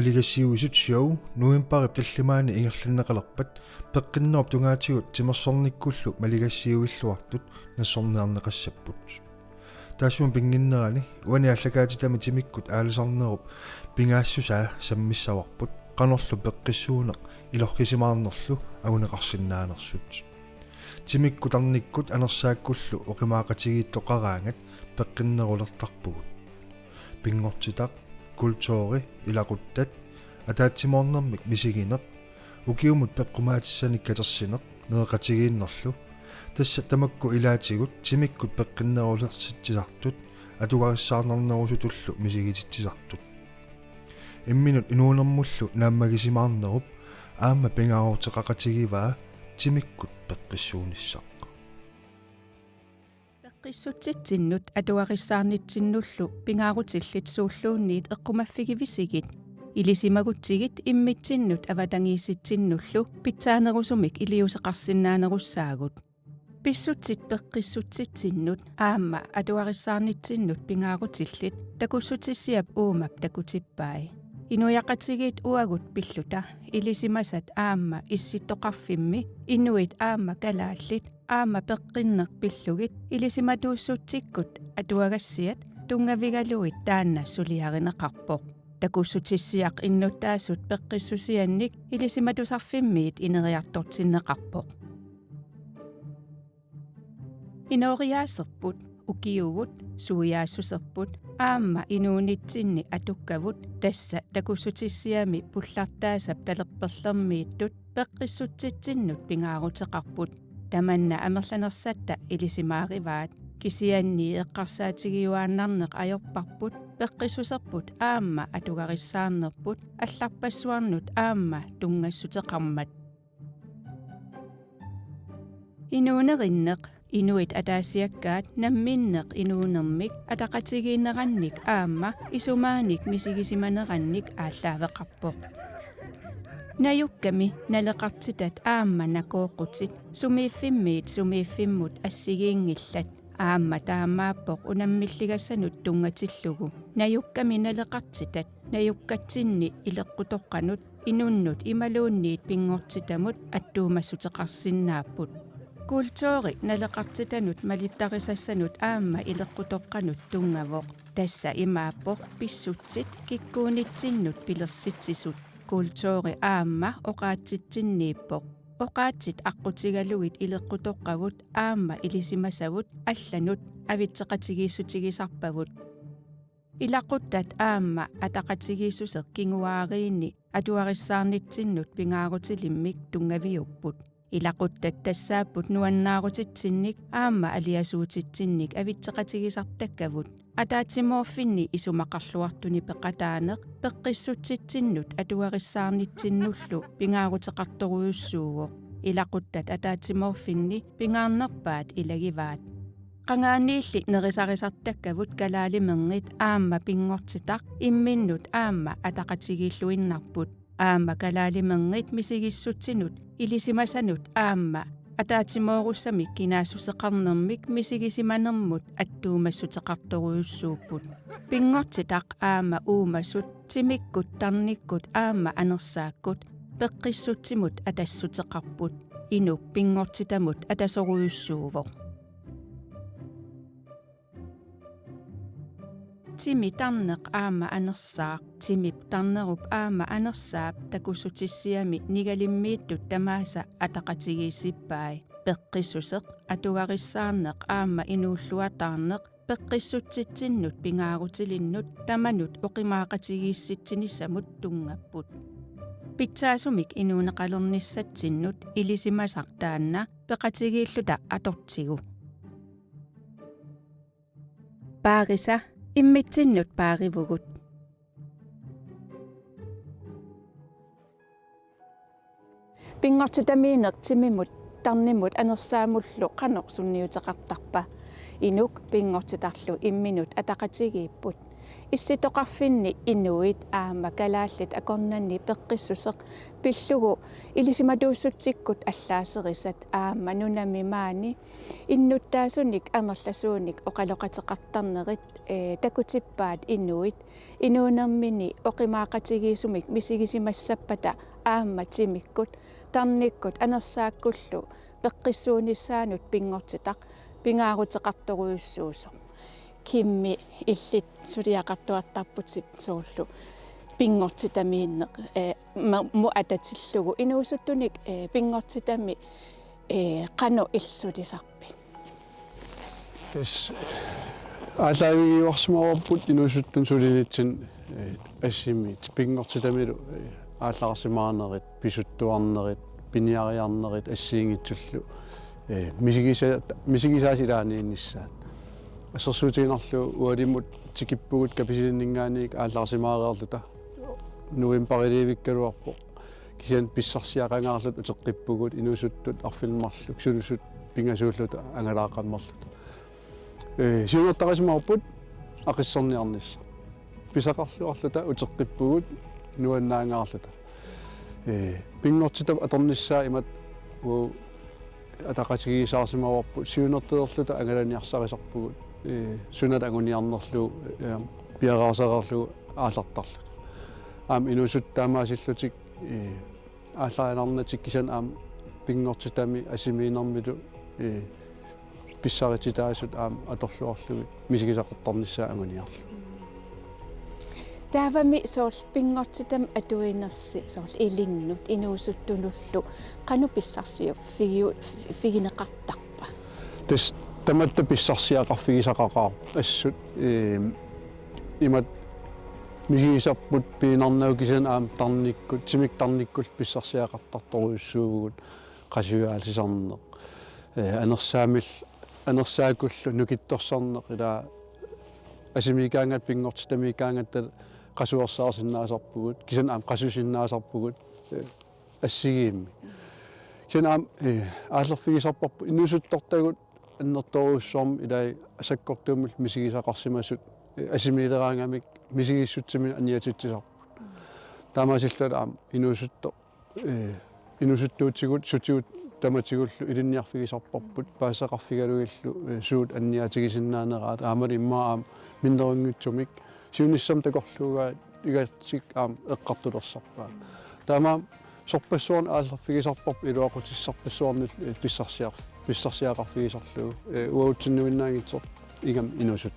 малигасиуисут show нуимпарип таллимаани ингерлиннеқалерпат пеққиннеруп тунгаатигут тимерсорниккуллу малигасиуиллуартут нассорниарнеқассаппут таасуун пингиннерани уани аллагаатитами тимиккут аалисарнеруп пингаассусаа саммиссаварпут qanorlu peqqissuuneq ilorkisimaarnerlu aguneqarsinnaanерсут тимиккутарниккут анерсааккуллу оқимаақатигииттоқараангат пеққиннерулертарпугут пингортитақ культуори илақуттат атаатсимоорнэрмик мисигинеқ укиумут пеққумаатиссаник катерсинеқ неэқатигииннерлу тасса тамакку илаатигут тимиккут пеққиннерулерситсисартут атугариссаарнернерусутуллу мисигититсисартут имминут инуунэрмуллу нааммагисимаарнеруп аама пингааруутеқақатигиваа тимиккут пеққиссуунissaаққа пеққиссутситсиннут атуариссаарнитсиннуллу пингаарутиллит сууллуунниит эққумаффигивисигит илисимагутсигит иммитсиннут аватангиисситсиннуллу питсаанерусумик илиусеқарсинаанеруссаагут писсутсит пеққиссутситсиннут аама атуариссаарнитсиннут пингаарутиллит такуссутиссиап уумап такутиппаи инуяқатигит уагут пиллута илисимасат аама исситтоқарфимми инуит аама калааллит аама пеққиннеқ пиллугит илисиматууссутсиккут атуагассиат тунгавигалуит таанна сулиаринеқарпоқ такуссутиссиақ иннуттаасут пеққиссусианник илисиматусарфиммиит инериартортиннеқарпоқ инориаасерпут укиугут суяассусерпут аама инуунитсинни атуккавут тасса такуссутиссиами пуллартаасап талерперлэрмииттут пеққиссутситсиннут пингаарутеқарпут таманна амерланерсатта илисимаариваат кисианни эққарсаатигиуааннарнеқ аёрпарпут пеққиссусерпут аама атугариссаарнерпут алларпассуарнут аама тунгассутеқармат инуунериннеқ инуит атаасиаккаат намминнеқ инуунермик атақатигииннеранник аама исумааник мисигисиманеранник ааллаавеқарпоқ наюкками налеқартитат аама накооқутит сумииффиммут ассигиингиллат аама таамааппоқ унаммиллигассанут тунгатиллугу наюкками налеқартитат наюккатсинни илеққутоққанут инуннут ималуунниит пингортитамут аттуумассутеқарсиннааппут культуори налеқартитанут малиттарисассанут аама илеққутоққанут тунгавоқ тасса имааппоқ писсутсит киккуунитсиннут пилерситсисут культуори аама оқаатситсиннииппоқ оқаатсит аққутигалугит илеққутоққавут аама илисимасавут алланут авитсеқатигииссутигисарпавут илақуттат аама атақатигииссусеқ кингуаариинни атуариссаарнитсиннут пингаарутилиммик тунгавиуппут илақуттат тассааппут нуаннаарутитсинник аама алиасуутитсинник авитсеқатигисартаккавут атаатимооффинни исумақарлуартуни пеқатаанеқ пеққиссутситсиннут атуариссаарнитсиннуллу пингаарутеқарторуйуссуугоқ илақуттат атаатимооффинни пингаарнерпаат илагиваат qangaaniilli nerisarisartakkavut kalaalimengit aama pingortitaq imminnut aama ataqatigilluinnarput aama kalaalimengit misigissutsinut ilisimasanut aama атаатимоорусsamik кинаасусеқарнэрмик мисигисиманермут аттуумассутеқарторуйуссууппут пингортитақ аама уумасут тимиккут тарниккут аама анерсааккут пеққиссутсимут атассутеқарпут инук пингортитамут атасоруйуссуувоқ тими тарнеқ аама анерсаақ тимип тарнеруп аама анерсаап такуссутиссиами нигалиммииттут тамааса атақатигииссиппаи пеққиссусеқ атугариссаарнеқ аама инууллуатаарнеқ пеққиссутситсиннут пингаарутилиннут таманут оқимаақатигиисситсиниссамут тунгаппут питсаасумик инуунеқалерниссатсиннут илисимасартаанна пеқатигииллута атортигу паариса иммитсиннут пааривугут пингортитамиинеқ тимимут тарнимут анерсаамуллу қанеқ сунниутеқартарпа инук пингортитарлу имминут атақатигииппут issitoqarfinni inuit aama kalaallit akornanni peqqissuseq pillugu ilisimaduussutikkut allaaserisat aama nunami maani innuttaasunik amerlasuunik oqaloqateqartarnerit takutippaat inuit inuunermini oqimaaqatigiisumik misigisimassapata aama timikkut tarnikkut anersaakkullu peqqissuunissaanut pingortitaq pingaaruteqartoruissuusoq kimmi illit suliaqartuartarputit soorlu pingortitamiinneq mu atatillugu inuusuttunik pingortitami qanu ilsulisarpin Tes аалаагиуарсимаварпут инусуттун сулинитсин ассимит пингортитамилу ааллаарсимаарнерит писуттуарнерит пиниариарнерит ассиингитсуллу мисигисаасилаанииннissaat ассерсуутигинарлу уалиммут тикиппугут каписилиннингаанник ааллаарсимаареерлута нуимпарилиивиккалуарпо кисиан писсарсиақангаарлут утеққиппугут инусуттут арфилмарлук сулусут пингасууллута ангалаақаммерлут сиунертарисмаарпут ақиссерниарнисса писақарлуарлута утеққиппугут нуаннаангаарлута пингортитап аторниссаа имат уу атақатигисаарсимаварпут сиунертерлута ангаланиарсарисарпугут сунат агуниарнерлу пиараасарерлу аалартарлут аам инусуттаамаасиллутик ааллаанарнатик кисан аам пингортитами асимиинермилу писсарититаасут аам аторлуарлугит мисигисаққартарниссаа агуниарлу таавами соорл пингортитам атуинерси соорл илингнут инуусуттунуллу qanu pissarsiu фигинеқартарпа тес таматта писсарсиақарфигисақақаа ассут имат мисигисарпут пиинарнау кисан аам тарниккут тимиктарниккул писсарсиақартарторуйуссуугут qasuaalisarneq анерсаакуллу нукитторсарнеq ила асимикаангат пингортитамикаангаттал qasuersaarsinnaasarpugut kisan aam qasusinnaasarpugut ассигиимми кисан аам ааллерфигисарпарпу иннусутторtagut аннерторуussуарми илай асаккортуумул мисигисақарсимасут асимилераангамик мисигиссутсимин аниатитсисарпут таамаасиллуат аам инусуттуутсигут сутигут таматигуллу илинниарфигисарпарпут паасақарфигалугиллу суут анниатигисиннаанераат аамали иммаа аам миннерунгитсумик сиунissam такорлуугаа игатсик аам эққартулерсарпаа таама сорпассуарни ааллерфигисарпарп илуақутиссарпассуарнил писсарсиақарфигисарлуу уаутсиннуиннаангитсор игам инусут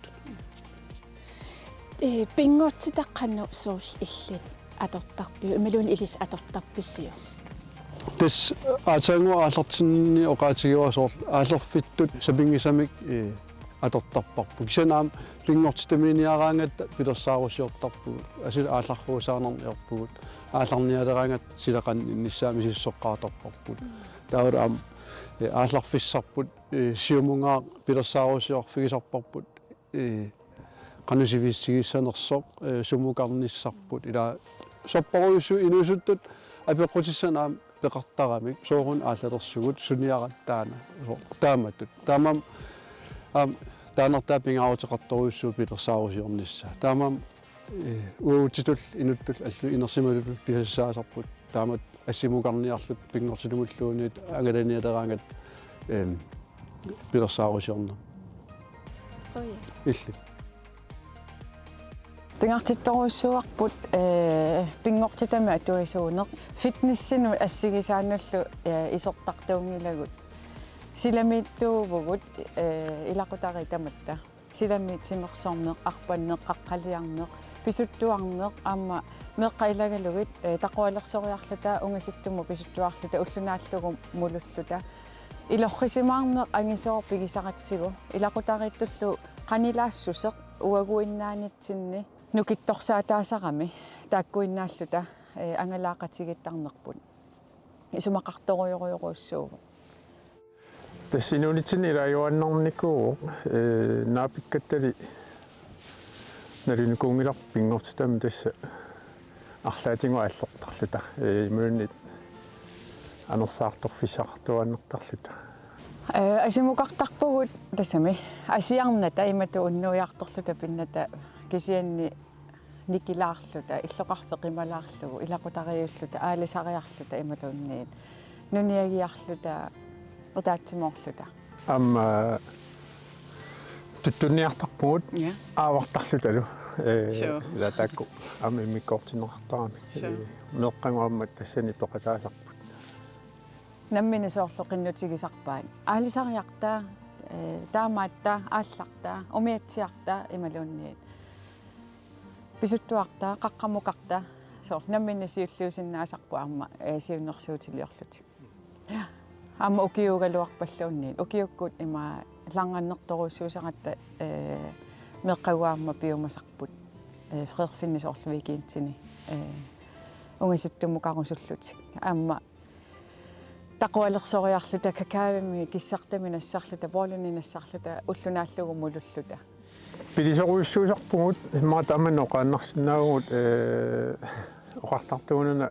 пингортитаққану соорл иллит атортарпиу ималуун илис атортарписсиу тес аатаангуа ааллартинни оқаатигиуасоор ааллерфиттут сапингисамик атортарпарпу кисанаам лингортитаминиараангатта пилерсаарусиортарпугут асил аалларруусаарнерниорпугут аалларниалераангат силеқан иннissaами сиссоққаатарпарпут таавал аам аалларфиссарпут сиумунгаа пилерсаарусиорфигисарпарпут qanusivissигиссанерсоқ сумукарниссарпут ила сорпоруйссу инусуттут апеққутиссанаам пеқартарамик соорун ааллалерсугут суниараттаана тааматтут таамам таанертаа пингаарутеқарторуйссуу пилерсаарусиорнissaа таамам уутитул инуттул аллу инерсималу писассаасарпут таамат ассимукарниарлут пингортилумуллуунит агаланиалераангат пилерсаарусиорна илли пингартитторуйссуарпут пингортитами атуисуунеқ фитнессину ассигисаануллу исертартуунгилагут силамиттуувгут илақутари таматта силамит симерсорнеқ арпаннеқ қаққалиарнеқ писуттуарнеқ аама меққайлагалугит тақуалерсориарлута унгаситтуму писуттуарлута уллунааллугу мулуллута илоррисимаарнеқ ангисоор пигисақатсигу илақутариттуллу қанилаассусеқ уагуиннаанитсинни нукитторсаатаасарами тааккуиннааллута ангалаақатигиттарнерпут исумақарторуйоруйоруссууву тассинуулитсини илааюаннарникуу наапиккаттали налинукунгилар пингортитами тасса арлаатингуа аллертарлута имуунит анерсаарторфисартуаннертарлута асимукартарпугут тассами асиарната имату уннуиарторлута пинната кисианни никилаарлута иллоқарфеқималаарлугу илақутариуллута аалисариарлута ималуунниит нуниагиарлута утаатсимоорлута амма туттунниартарпугут аавартарлуталу ила таакку ами миккоортиннеқартарами меққангуаммат тассани тоқатаасарпут наммини соорлоқиннутигисарпаат аалисариартаа таамааттаа ааллартаа умиатсиартаа ималуунниит писуттуартаа қаққамукартаа соор наммини сиуллуусиннаасарпу арма сиуннерсуутилиорлути аама укиугалуарпаллуунниит укиуккут има ланганнерторуссуусақатта меққагуаама пиумасарпут фредерфинни соорлувикиинтини унгасаттумукарусуллутик аама тақуалерсориарлута какаавими киссартами нассарлута боолуни нассарлута уллунааллугу мулуллута пилисоруиссуусарпугут иммаатааманно qaannarsinnaagugut oqartartuununa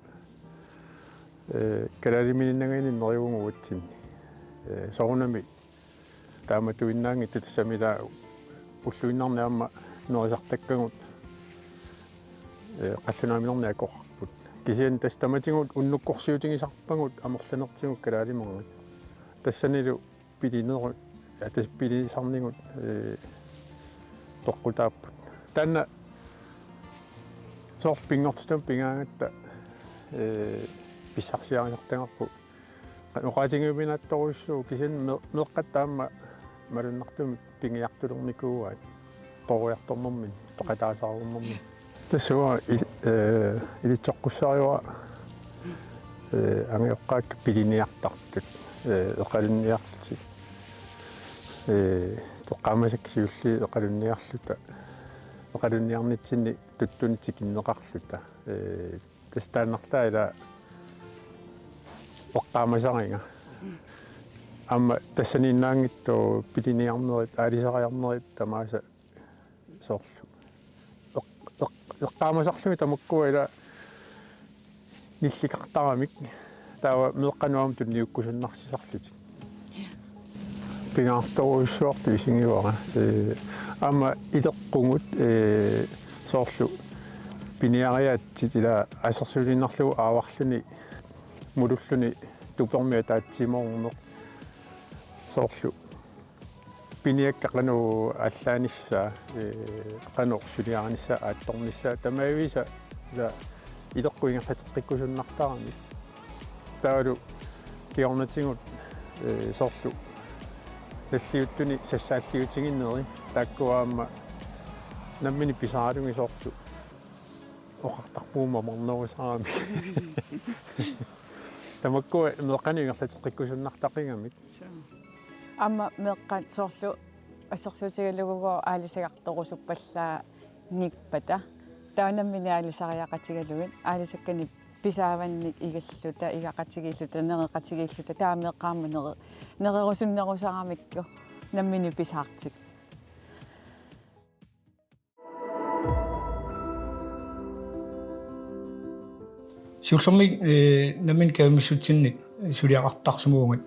калалимининнагани нериунгуутсинни сорунами тааматуиннаангитта тассамилаа уллуиннарниамма нерисартаккагут қаллунаамилерниакоқарпут кисиан тастаматингут уннуккорсиутингисарпагут амерланертигут калаалиморгит тассанилу пилинеру атас пилисарнингут тоққутааппут таанна сорл пингортутам пингаагатта писсарсиариартангарпу оqaатингууминаатторуссуу кисиан меққаттаама малуннартуми пингиартулерникууаат поруярторнэрмин тоқатаасаарнэрмин тассуа илитсоққуссариуа ангиоққаак пилиниартартут эқалунниарлути тоққаамасак сиулли эқалунниарлута эқалунниарнитсинни туттунитикиннеқарлута тастааннартаа ила оqqaамасаринга амма тассаниннаангитту пилиниарнерит аалисариарнерит тамааса соорлу эққаамасарлуги тамаккуа ила нилликартарамик таава меққануам тунниуккусуннарсисарлутик пингаарторуиссуарту исингивара амма илеққугут соорлу пиниариаатсит ила асерсулиннарлугу ааварлуни мулуллуни тупермиа таатсимоорнеқ соорлу пиниаккақану аллааниссаа қанорсулиараниссаа аатторниссаа тамаависа ила илеққуингерлатеққиккусуннартарами таалу киорнатингут соорлу наллиуттуни сассааллиутингиннери тааккуаама наммини писаалунги соорлу оқартарпуума марнерусарами тамаккуа меққанингерлатеққиккусуннартақингамик амма меққан соорлу ассерсуутигалугуго аалисагаарторусуппаллаа никпата таанаммини аалисариақатигалугит аалисаккани писааванник игаллута игақатигииллута нереқатигииллута таамеққаама нерерусуннерусарамикку наммини писаартик сиуллерник наммин каамиссутсинник сулиақартарсумуугат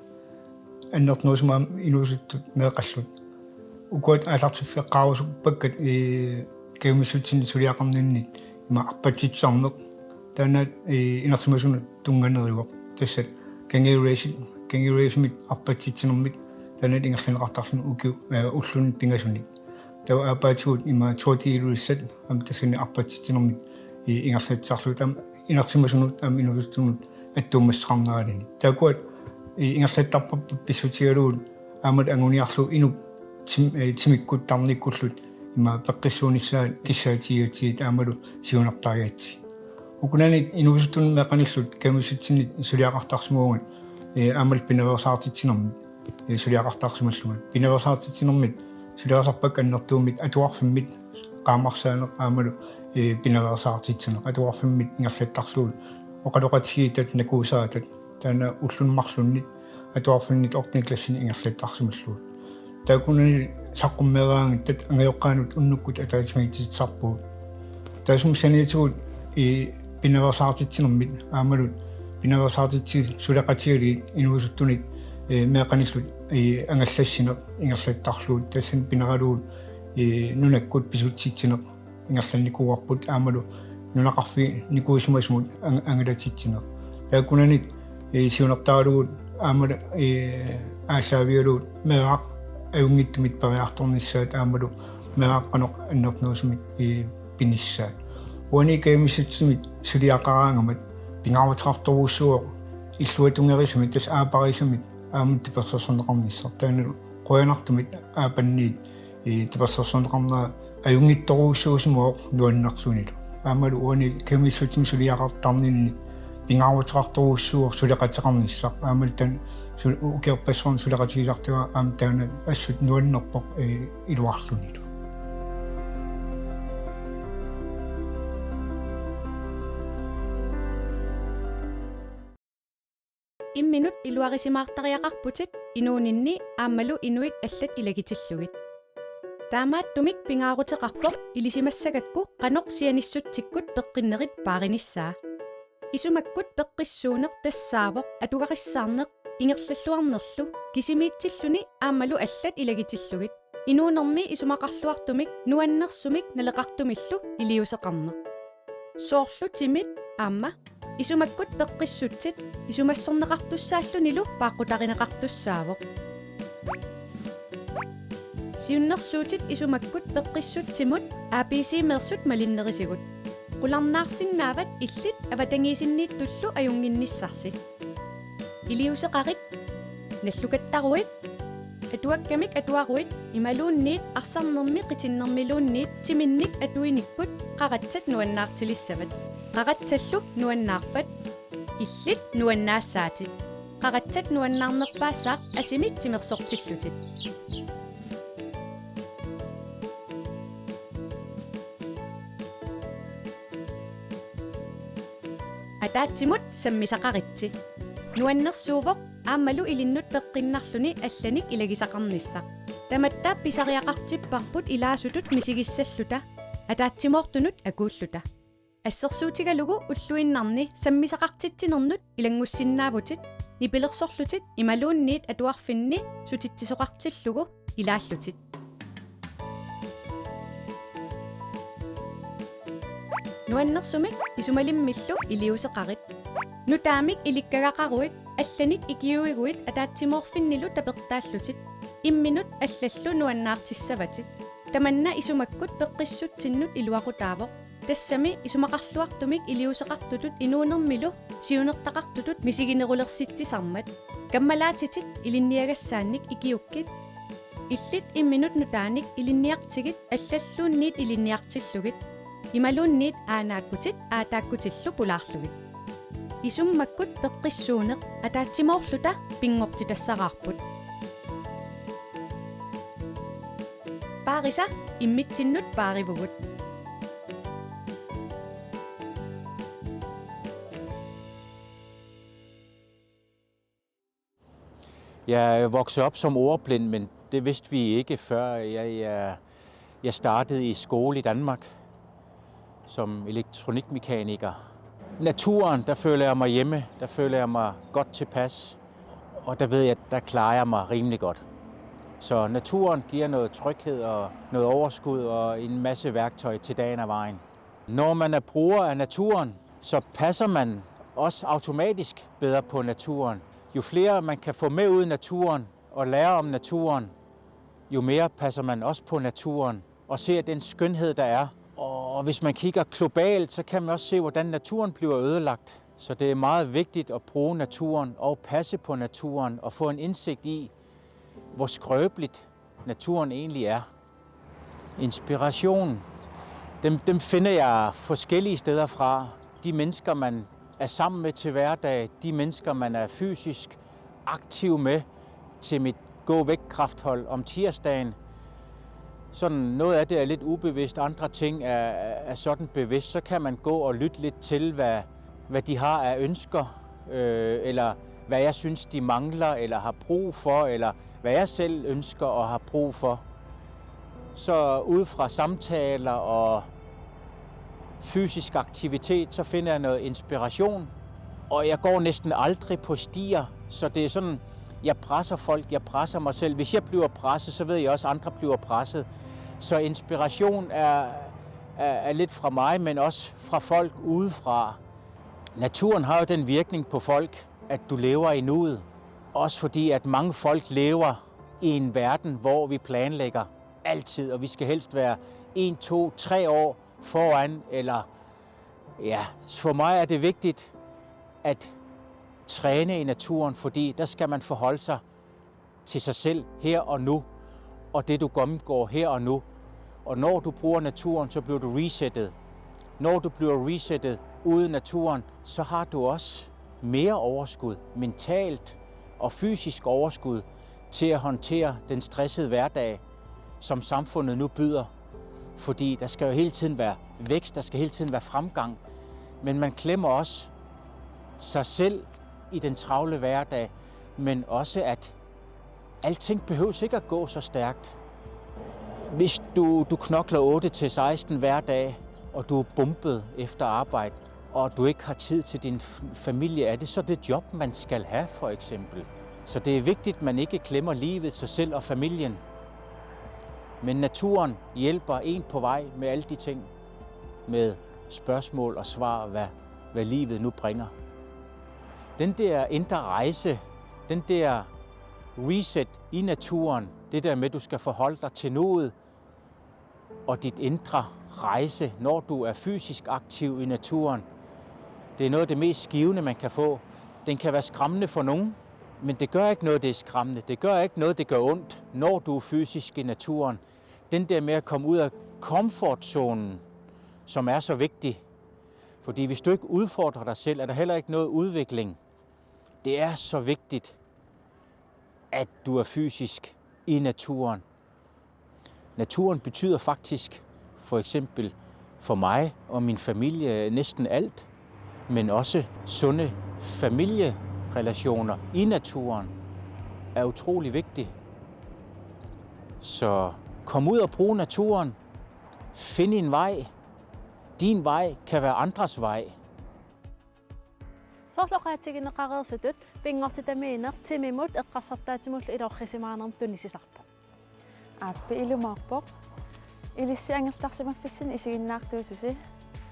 аннертнуусумаам инуусуттут меэқаллут укуат аалартиффеққарусуппаккат каамиссутсинни сулиақарниннит има арпатситсарнеқ таанат инерсимасунут тунганериуоқ тассат кангерейсмит арпатситсинермит таанат ингерлинеқартарлуну укиу уллунит пингасуник тава апаатигут има туатиилуиссат ам тассани арпатситсинермит ингерлатсарлут ам инерсимасунут ам инуусуттунут аттуумассақарнералини таакуат ингерлаттарпаппа писсутигалуут аамат ангуниарлу инуп тимиккут тарниккуллут има пеққиссуунissaат киссаатигиутсиит аамалу сиунартариатси укунаник инуусуттун меқаниллут камиссутсинни сулиақартарсимуугат аамал пиневерсаартитсинерми сулиақартарсималлугат пиневерсаартитсинермит сулиақарсарпак аннертуумит атуарфиммит qaamарсаанеқ аамалу пиневерсаартитсинеқ атуарфиммит ингерлаттарлуут оқалоқатигиитат накуусаатат таана уллунмарлуннит атуарфиннит ортниклассини ингерлаттарсималлуут таакунани саққуммераангиттат ангиоққаанут уннуккут атаатимагитсарпуут таасум саниатигут пиневерсаартитсинермит аамалут пиневерсаартитси сулеқатигалиит инуусуттунит меқаниллут ангаллассинеқ ингерлаттарлуут тассан пинералуут нунаккут писутситсинеқ ingallannikuarput aamalu nunaqarfi nikuisimasmut angalatitsinaq taakunanik siunartaalugut aamala ааллаавиулуут меэрақ аюнгиттумит париарторнissaat аамалу меэаққанеқ аннернуусумит пиниссаат уани кемисутсумит сулиақараангамат пингаарутеқарторуссуоқ иллуатунгерисумит тас аапарисумит аамут типерсерсонеқарниссар тааналу қоянартумит аапанниит типерсерсонеқарнаа аюнгитторуссуусумооқ нуаннарсунилу аамалу уани кемисутсум сулиақартарнинни пингаарутеқарторуссуоқ сулеқатеқарниссар аамалтан укерпассон сулеқатигисартуа аамтаана ассут нуаннерпоқ илуарлунилу имминут илуарисимаартариақарпутит инуунинни аамалу инуит аллат илагитиллугит таамааттумик пингаарутеқарпоқ илисимассагакку қаноқ сианиссутсиккут пеққиннерит паариниссаа исумаккут пеққиссуунеқ тассаавоқ атугариссаарнеқ ингерллуарнерлу кисимиитсиллуни аамалу аллат илагитиллугит инуунерми исумақарлуартумик нуаннерсумик налеқартумиллу илиусеқарнеқ соорлу тимит аама исумаккут пеққиссутсит исумассорнеқартуссааллунилу пааққутаринеқартуссаавоқ сиуннерсуутит исумаккут пеққиссутсимут ааписимерсут малиннерисигут qulарнаарсиннаават иллит аватангисиннииттуллу аюнгинниссарси илиусеқарит наллукаттаруит атуаккамик атуаруит ималуунниит арсарнерми қитиннермилуунниит тиминник атуиниккут qaratсат нуаннаартилиссават qaratsallu нуаннаарпат иллит нуаннаассаатит qaratсат нуаннаарнерпаассаақ асимик тимерсортиллутит атаатсимут саммисақаритси нуаннерсуувоқ аамалу илиннут пеққиннарлуни алланик илагисақарниссақ таматтаа писариақартиппарпут илаасутут мисигиссаллута атаатсимоортунут акууллута ассерсуутигалугу уллуиннарни саммисақартитсинернут илангуссиннаавутит нипилерсорлутит ималуунниит атуарфинни сутитсисоқартиллугу илааллутит нуаннерсумик исумалиммиллу илиусеқарит нутаамик иликкагақаруит алланик икиуигуит атаатсимоорфиннилу тапертааллутит имминут аллаллу нуаннаартиссаватит таманна исумаккут пеққиссутсиннут илуақутаавоқ тассами исумақарлуартумик илиусеқартутут инуунермилу сиунертақартутут мисигинерулерситсисармат каммалаатитит илинниагассаанник икиуккит иллит имминут нутааник илинниартигит аллаллуунниит илинниартиллугит ималуунниит аанааккутит аатааккутиллу пулаарлугит исуммаккут пеққиссуунеқ атаатсимоорлута пингортитассараарпут паариса иммитсиннут пааривугут Jeg er vokset op som ordblind, men det vidste vi ikke før jeg startede i skole i Danmark som elektronikmekaniker. Naturen, der føler jeg mig hjemme, der føler jeg mig godt tilpas, og der ved jeg, der klarer jeg mig rimelig godt. Så naturen giver noget tryghed og noget overskud og en masse værktøj til dagen og vejen. Når man er bruger af naturen, så passer man også automatisk bedre på naturen. Jo flere man kan få med ud i naturen og lære om naturen, jo mere passer man også på naturen og ser den skønhed, der er. Og hvis man kigger globalt, så kan man også se, hvordan naturen bliver ødelagt. Så det er meget vigtigt at bruge naturen og passe på naturen og få en indsigt i, hvor skrøbeligt naturen egentlig er. Inspiration, dem finder jeg forskellige steder fra. De mennesker, man er sammen med til hverdag, de mennesker, man er fysisk aktiv med til mit gå-væk-krafthold om tirsdagen. Sådan noget af det er lidt ubevidst, andre ting er sådan bevidst. Så kan man gå og lytte lidt til, hvad de har af ønsker, eller hvad jeg synes, de mangler eller har brug for, eller hvad jeg selv ønsker og har brug for. Så ud fra samtaler og fysisk aktivitet, så finder jeg noget inspiration. Og jeg går næsten aldrig på stier, så det er sådan, jeg presser folk, jeg presser mig selv. Hvis jeg bliver presset, så ved jeg også, at andre bliver presset. Så inspiration er er lidt fra mig, men også fra folk udefra. Naturen har jo den virkning på folk, at du lever i nuet. Også fordi, at mange folk lever i en verden, hvor vi planlægger altid, og vi skal helst være 1, 2, 3 år foran, eller ja, for mig er det vigtigt at træne i naturen, fordi der skal man forholde sig til sig selv her og nu, og det du gennemgår her og nu. Og når du bruger naturen, så bliver du resettet. Når du bliver resettet ude i naturen, så har du også mere overskud, mentalt og fysisk overskud, til at håndtere den stressede hverdag, som samfundet nu byder. Fordi der skal jo hele tiden være vækst, der skal hele tiden være fremgang. Men man glemmer også sig selv i den travle hverdag, men også at alting behøves ikke at gå så stærkt. Hvis du knokler 8-16 hver dag, og du er bumpet efter arbejde, og du ikke har tid til din familie, er det så det job, man skal have, for eksempel? Så det er vigtigt, at man ikke glemmer livet, sig selv og familien. Men naturen hjælper en på vej med alle de ting, med spørgsmål og svar, hvad livet nu bringer. Den der indre rejse, den der reset i naturen, det der med, at du skal forholde dig til nuet, og dit indre rejse, når du er fysisk aktiv i naturen, det er noget af det mest givende, man kan få. Den kan være skræmmende for nogen, men det gør ikke noget, det er skræmmende. Det gør ikke noget, det gør ondt, når du er fysisk i naturen. Den der med at komme ud af komfortzonen, som er så vigtig. Fordi hvis du ikke udfordrer dig selv, er der heller ikke noget udvikling. Det er så vigtigt, at du er fysisk i naturen. Naturen betyder faktisk, for eksempel for mig og min familie, næsten alt, men også sunde familierelationer i naturen er utrolig vigtigt. Så kom ud og brug naturen. Find en vej. Din vej kan være andres vej. Soorloqaatigineqareersutut pingortitamiineq timimut eqqarsartaatimullu ilorrisimaanarm tunnisisarpo. Appi ilumaarpoq ilissiangertarsimaffissin isiginnaartuususi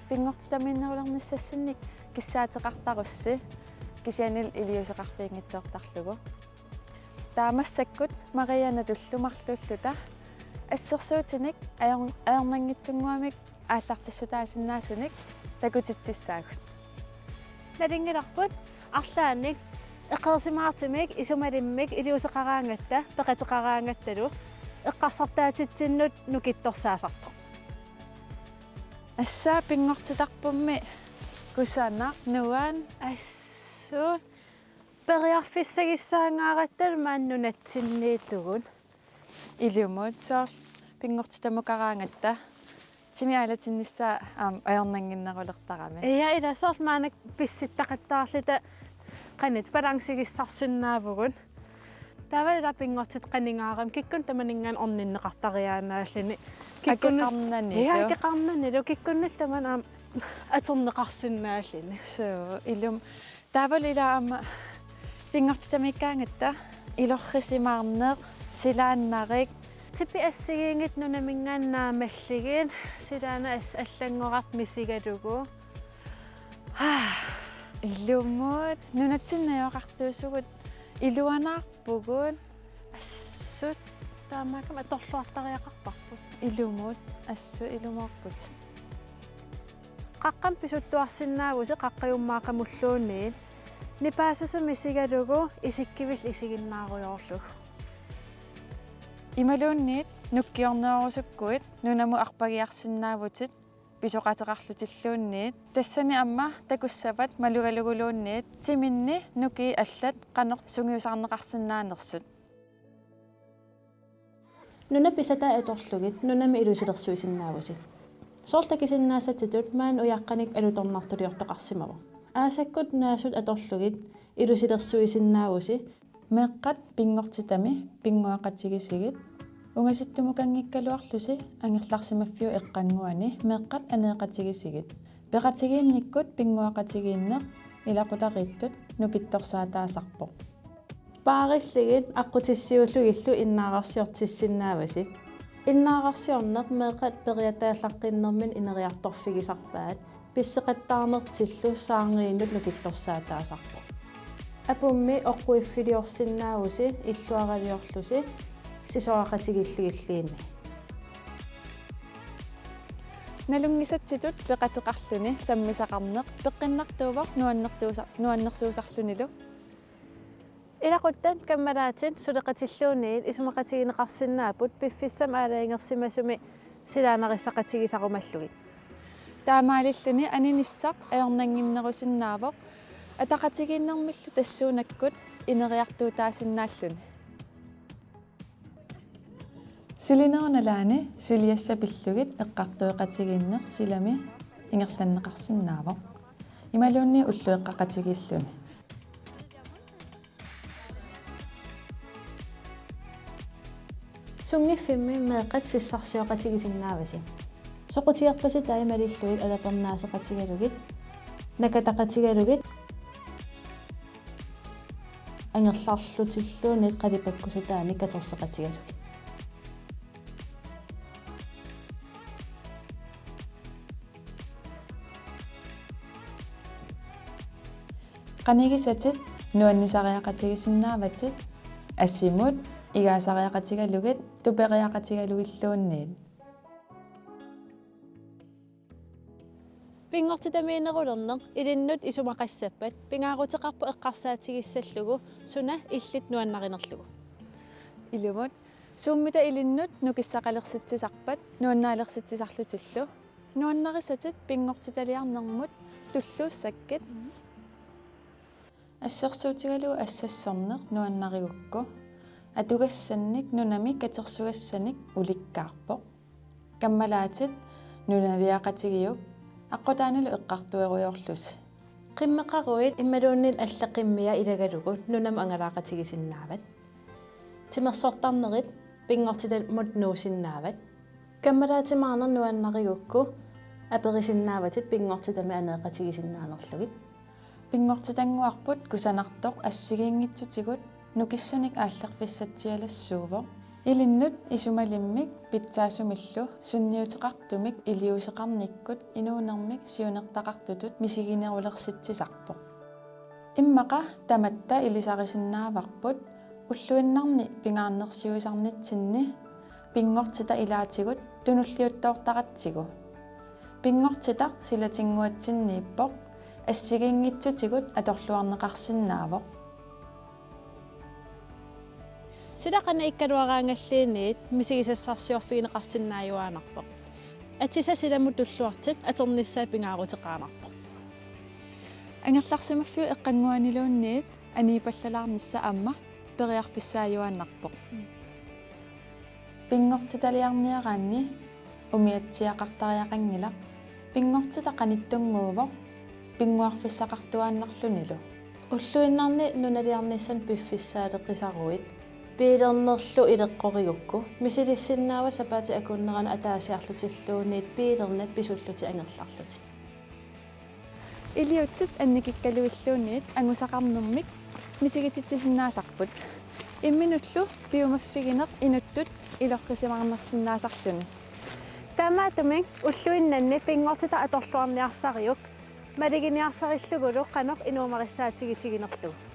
pingortitamiinnerulernissassinik kissaateqartarussi kisianil iliuseqarfiingittoortarlugu taamassakut Mariana tullumarlulluta ассерсуутиник аернангитсунгуамик ааллартиссутаасиннаасуник такутитсissaagut налингиларпут арлааник эққерсимаартимик исумалиммик илиусеқараангатта пеқатеқараангатталу эққарсартаатитсиннут нукитторсаасарто ассаа пингортитарпумми кусаанаа нуаан ассуут периарфиссагиссаангааратал мааннунатсинниитугун илиумут соор пингортитамукараангатта тимиалатиннссаа аернангиннерулертарами ия иласоор маанак писситтақаттаарлита qanit балансигиссарсинаавгун тавалла пингортит qaningaaram киккун таманингаан орниннеқартариаанааллани киккуннарнани ия киккарнани киккуннал тамана атернеқарсинааллани соо илум тавалила пингортитамиккаангатта илоррисимаарнеқ силааннарик типи ассигиингит нунамингааннаамаллигин силаана ас аллангорат мисигалугу илумут нунатсиннаёқартуусугут илуанаарпугут ассут таамаакам аторлуартариақарпарпут илумут ассу илумаарпут қаққам писуттуарсинаавусе қаққиуммаақамуллуунниит нипаасуса мисигалугу исиккивил исигиннааруйоорлуг ималуунниит нуккиорнеорусуккуит нунаму арпагиарсинаавутит писоқатерарлутиллуунниит тассани амма такуссапат малугалугулуунниит тиминни нуки аллат қанер сунгиусаарнеқарсинаанерсут нуна писата аторлугит нунами илусилерсуисиннаавуси соорлакисиннаасатитут маан уяаққаник алуторнартулиортоқарсимава аасаккут наасут аторлугит илусилерсуисиннаавуси меққат пингортитами пингуақатигисигит унгаситтумукангиккалуарлуси ангерларсимаффиу эққангуани меққат анеқатигисигит пеқатигиинниккут пингуақатигииннеқ илақутариттут нукитторсаатаасарпо паариллигит аққутиссиуллугиллу иннаарарсиортиссиннааваси Innaararsiorneq meeqat periataallaqqinnэрmin ineriartorfigisarpaat pisseqattaarnertillu saangeriinnut nukittorsaataasarpo. Apummi oqquiffiliorsinnaagusi illuaraliorlusi sisoaqatigilligilliinni. Nalungisatitut peqateqarluni sammisaqarneq peqqinnartuuvoq nuannersuusarlunilu. Ilaquttan kammalaatin suleqatilluuniil isumaqatigineqarsinnaaput piffissam aalaingersimasumi silaanarissaqatigisaqumallugit. Taamaalilluni aninissaq aornanginnerusinnaavoq ataqatigiinnermillu tassuunakkut ineriartuutaasinnaalluni. Sulinerunalaani suliassapillugit eqqartueqatigiinneq silami ingerlanneqarsinnaavoq. Imaluunni ullueqqaqatigilluni. Sungiffimmi meeqat sissarsioqatigisinnaavasi. Soqutiarpasi taimalilluit alapernaasaqatigalugit nakataqatigalugit angerlarlutilluunit qalipakkusutaani katerseqatigalugit. Qanigisatit nuannisariaqatigisinnaavatit assimut igaasariaqatigalugit tuperiaqatigalugilluunniit. Pingortitamiinerulerneq ilinnut isumaqassappat pingaaruteqarpu eqqarsaatigissallugu suna illit nuannarinerlugu. Ilumut suummita ilinnut nukissaqalersitisarpat nuannaalersitisarlutillu nuannarisatit pingortitaliarnermut tulluussakkit ассерсуутигалу ассассорнеқ нуаннаригукку атугассанник нунами катерсугассаник уликкаарпоқ каммалаатит нуналиақатигиук аққутааналу эққартуеруйорлус қиммеқаруит иммалууннил аллаққиммиа илагалугу нунам ангалаақатигисиннаават тимерсортарнерит пингортитал мут нуусиннаават каммалаатимаарнер нуаннаригукку аперисиннааватит пингортитами анеқатигисиннаанерлугит пингортитангуарпут кусанартоқ ассигиингитсутигут нукиссаник ааллерфиссатсиалассуувоқ илиннут исумалиммик питсаасумиллу сунниутеқартумик илиусеқарниккут инуунермик сиунертақартутут мисигинерулерситсисарпоқ иммақа таматта илисарисиннааварпут уллуиннарни пингаарнерсиуисарнитсинни пингортита илаатигут тунуллиуттоортаратсигу пингортитақ силатингуатсиннииппоқ ассигингитсутигут аторлуарнеқарсинаавоқ силақана иккалуараангаллиинниит мисигисассарсиорфигинеқарсинааюаанарпоқ атиса силамут туллуартит атерниссаа пингаарутеқаанарпоқ ангерларсимаффиу эққангуанилуунниит аниипаллалаарнисса амма периарписсааюааннарпоқ пингортиталиарниараанни умиатсиақартариақангилақ пингортита қаниттунгуувоқ пингуарфиссақартуааннарлунилу уллуиннарни нуналиарниссан пиффиссаалеққисаруит пиилернерлу илеққоригукку мисилиссиннаава сапаати акуннерана атаасиарлутиллуунниит пиилернат писуллути ангерларлутит илиутсит анникиккалуиллуунниит ангусақарнэрмик мисигититсиннаасарпут имминуллу пиумаффигинеқ инуттут илоққисимарнерсиннаасарлуни таамаатумик уллуиннанни пингортита аторлуарниарсариук малигиниарсариллугулу қанеқ инуумариссаатигитигинерлугу